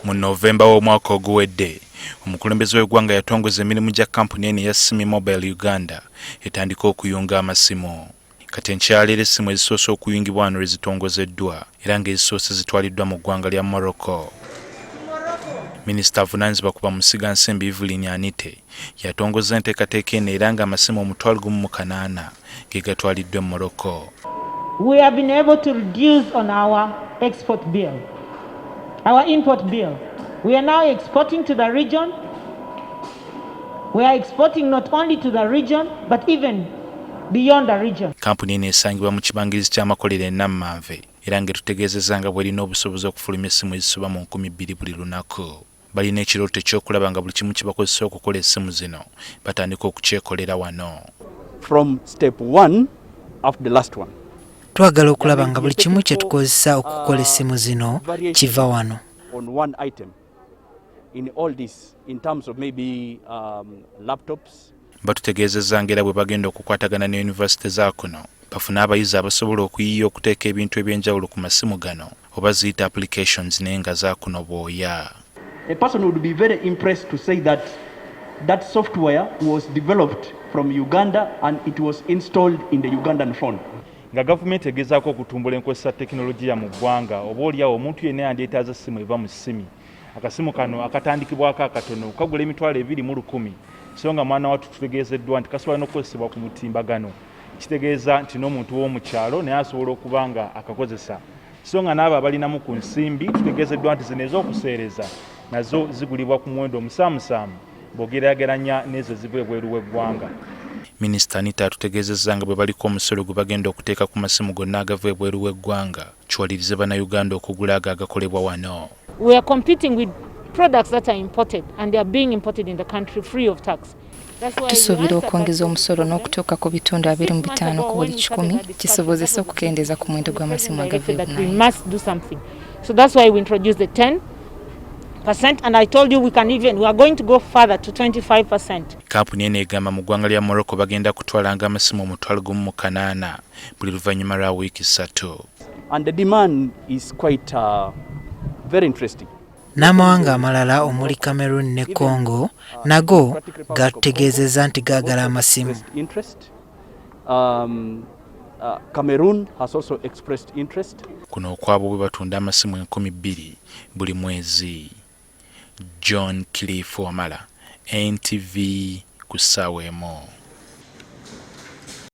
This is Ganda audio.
Mu Novemba w'omwaka oguwedde, omukulembeze w'eggwanga yatongoza emirimu gya kampuni eno ya Simi Mobile Uganda etandika okuyunga amasimu. Kati enkyaleero essimu ezisoose okuyungibwa wano zitongozeddwa era ng'ezisoose zitwaliddwa mu ggwanga lya Morocco. Minisita avunaanyizibwa ku bamusiga nsimbi Evelyn Anite yatongoza enteekateeka eno era ng'amasimu 1,800 ge gatwaliddwa e Morocco. We have been able to reduce on our export bill, our import bill. We are now exporting to the region. We are exporting not only to the region, but even beyond the region. Kampuni eno esangibwa mu kibangirizi ky'amakkolero e Namanve era ng'etutegeezezza nga bw'erina obusobozi okufulumya essimu ezisoba mu 2,000 buli lunaku. Balina ekirooto ky'okulaba nga buli kimu kibakozesa okukola essimu zino batandika okukyekolera wano. From step 1 after the last one. Twagala okulaba nga buli kimu kye tukozesa okukola essimu zino kiva wano. On one item in all this in terms of maybe laptops. Batutegeezezza ng'era bwe bagenda okukwatagana ne yunivasite za kuno bafuna abayizi abasobola okuyiiya okuteeka ebintu ebyenjawulo ku masimu gano oba ziyita applications naye nga za kuno bw'oya. A person would be very impressed to say that that software was developed from Uganda and it was installed in the Ugandan phone. Nga gavumenti egezaako okutumbula enkozesa tekinologiya mu ggwanga oba oliawo omuntu yenna yandyetaaza essimu eva mu ssimi. Akasimu kano akatandikibwako akatono kagula $20,100 so nga mwana wattu tutegeezeddwa nti kasobola n'okukozesebwa ku mutimbagano. Kitegeeza nti n'omuntu w'omu kyalo naye asobola okuba nga akakozesa. So nga n'abo abalinamu ku nsimbi tutegeezeddwa nti zino ez'okuseereza nazo zigulibwa ku muwendo omusaamusaamu bw'ogeraageranya n'ezo ziva ebweru w'eggwanga. Minisita Anite atutegeezezza nga bwe baliko omusolo gwe bagenda okuteeka ku masimu gonna agava ebweru w'eggwanga kiwalirize bannayuganda okugula ago agakolebwa wano. We are competing with products that are imported and they are being imported in the country free of tax. Tusuubira okwongeza omusolo n'okutuuka ku bitundu 25 ku buli 100 kisobozesa okukendeeza ku muwendo gw'amasimu agava ebweru. So that's why we introduced the 10%, and I told you we are going to go further to 25%. Kampuni eno egamba mu ggwanga lya Morocco bagenda kutwalanga amasimu 1,800 buli luvannyuma lwa wiiki 3. And the demand is quite very interesting. N'amawanga amalala omuli Cameroon ne Congo nago gategeezezza nti gaagala amasimu. Cameroon has also expressed interest. Kuno okwabo bwe batunda amasimu 2,000 buli mwezi. John Cliff Wamala, NTV ku ssaawa emu.